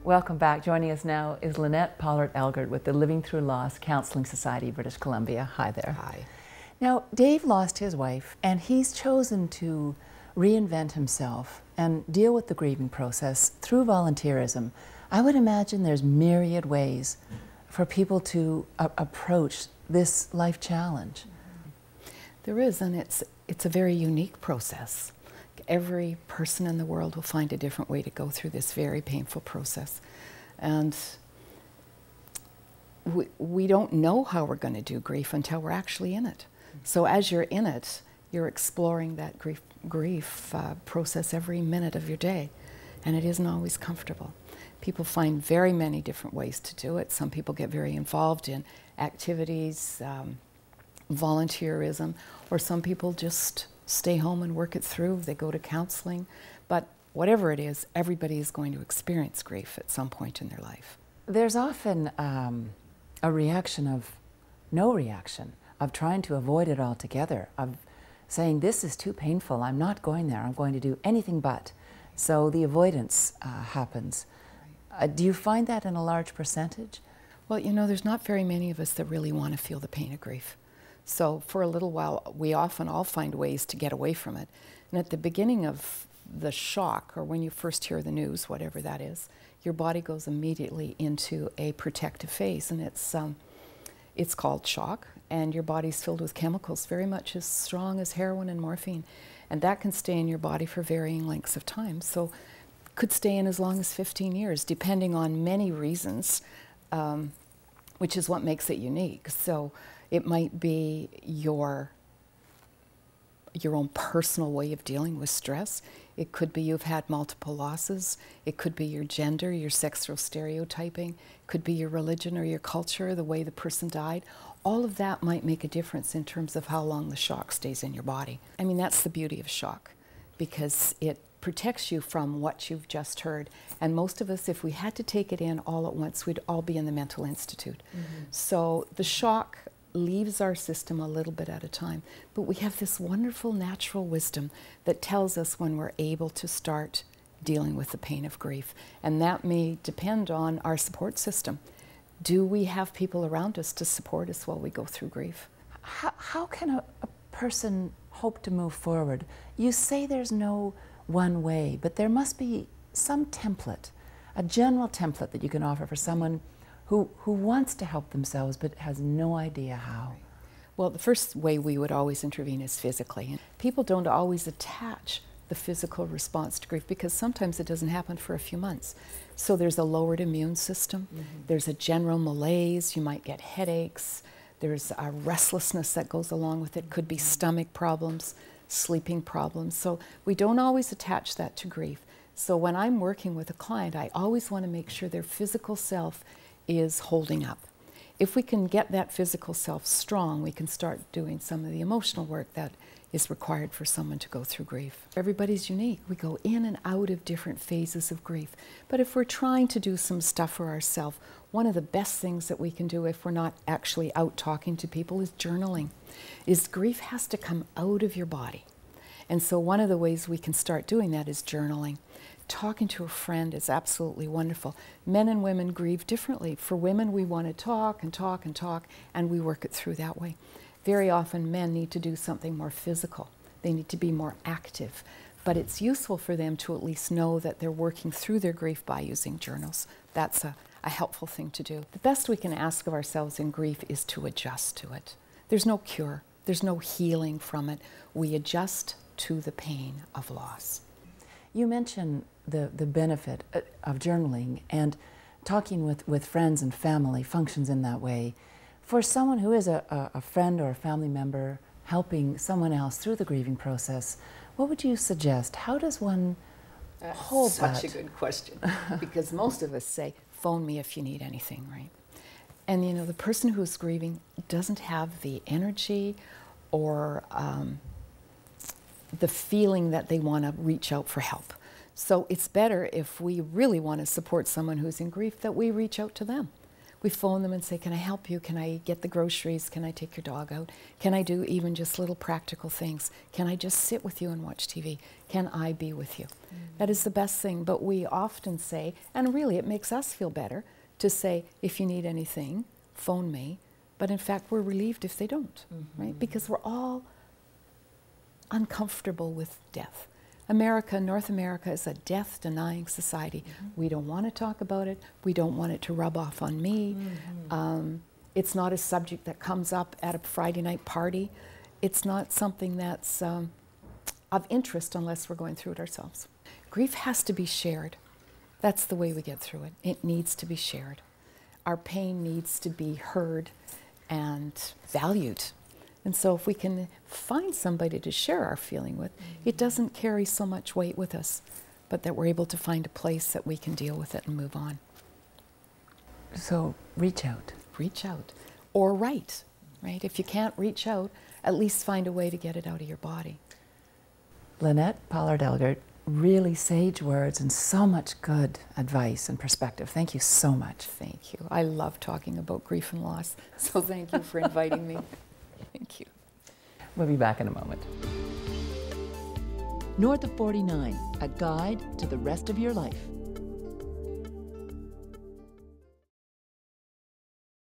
Welcome back. Joining us now is Lynette Pollard-Elgert with the Living Through Loss Counselling Society, British Columbia. Hi there. Hi. Now, Dave lost his wife, and he's chosen to reinvent himself and deal with the grieving process through volunteerism. I would imagine there's myriad ways for people to approach this life challenge. There is, and it's a very unique process. Every person in the world will find a different way to go through this very painful process. And we don't know how we're going to do grief until we're actually in it. So as you're in it, you're exploring that grief process every minute of your day. And it isn't always comfortable. People find very many different ways to do it. Some people get very involved in activities, volunteerism, or some people just stay home and work it through. They go to counseling. But whatever it is, everybody is going to experience grief at some point in their life. There's often a reaction of no reaction, of trying to avoid it altogether, of saying, this is too painful, I'm not going there, I'm going to do anything but. So the avoidance happens. Do you find that in a large percentage? Well, you know, there's not very many of us that really want to feel the pain of grief. So for a little while, we often all find ways to get away from it. And at the beginning of the shock, or when you first hear the news, whatever that is, your body goes immediately into a protective phase, and it's called shock, and your body's filled with chemicals very much as strong as heroin and morphine, and that can stay in your body for varying lengths of time. So it could stay in as long as 15 years, depending on many reasons, which is what makes it unique. So it might be your own personal way of dealing with stress. It could be you've had multiple losses. It could be your gender, your sexual stereotyping. It could be your religion or your culture, the way the person died. All of that might make a difference in terms of how long the shock stays in your body. I mean, that's the beauty of shock, because it protects you from what you've just heard. And most of us, if we had to take it in all at once, we'd all be in the mental institute. Mm-hmm. So the shock leaves our system a little bit at a time. But we have this wonderful natural wisdom that tells us when we're able to start dealing with the pain of grief. And that may depend on our support system. Do we have people around us to support us while we go through grief? How can a person hope to move forward? You say there's no one way, but there must be some template, a general template that you can offer for someone who wants to help themselves but has no idea how. Well, the first way we would always intervene is physically. And people don't always attach the physical response to grief because sometimes it doesn't happen for a few months. So there's a lowered immune system, there's a general malaise, you might get headaches, there's a restlessness that goes along with it, could be stomach problems, sleeping problems. So we don't always attach that to grief. So when I'm working with a client, I always want to make sure their physical self is holding up. If we can get that physical self strong, we can start doing some of the emotional work that is required for someone to go through grief. Everybody's unique. We go in and out of different phases of grief. But if we're trying to do some stuff for ourselves, one of the best things that we can do if we're not actually out talking to people is journaling. Grief has to come out of your body. And so one of the ways we can start doing that is journaling. Talking to a friend is absolutely wonderful. Men and women grieve differently. For women, we want to talk and talk and talk, and we work it through that way. Very often, men need to do something more physical. They need to be more active. But it's useful for them to at least know that they're working through their grief by using journals. That's a helpful thing to do. The best we can ask of ourselves in grief is to adjust to it. There's no cure. There's no healing from it. We adjust to the pain of loss. You mentioned the benefit of journaling, and talking with friends and family functions in that way. For someone who is a friend or a family member helping someone else through the grieving process, what would you suggest? How does one hold that? Such a good question, because most of us say, phone me if you need anything, right? And you know, the person who's grieving doesn't have the energy or the feeling that they want to reach out for help. So it's better if we really want to support someone who's in grief that we reach out to them. We phone them and say, can I help you? Can I get the groceries? Can I take your dog out? Can I do even just little practical things? Can I just sit with you and watch TV? Can I be with you? That is the best thing. But we often say, and really it makes us feel better, to say, if you need anything, phone me. But in fact, we're relieved if they don't, right? Because we're all uncomfortable with death. North America is a death-denying society. We don't want to talk about it. We don't want it to rub off on me. It's not a subject that comes up at a Friday night party. It's not something that's of interest unless we're going through it ourselves. Grief has to be shared. That's the way we get through it. It needs to be shared. Our pain needs to be heard and valued. And so if we can find somebody to share our feeling with, it doesn't carry so much weight with us, but that we're able to find a place that we can deal with it and move on. So reach out. Reach out. Or write, right? If you can't reach out, at least find a way to get it out of your body. Lynette Pollard-Elgert, really sage words and so much good advice and perspective. Thank you so much. Thank you. I love talking about grief and loss, so thank you for inviting me. Thank you. We'll be back in a moment. North of 49, a guide to the rest of your life.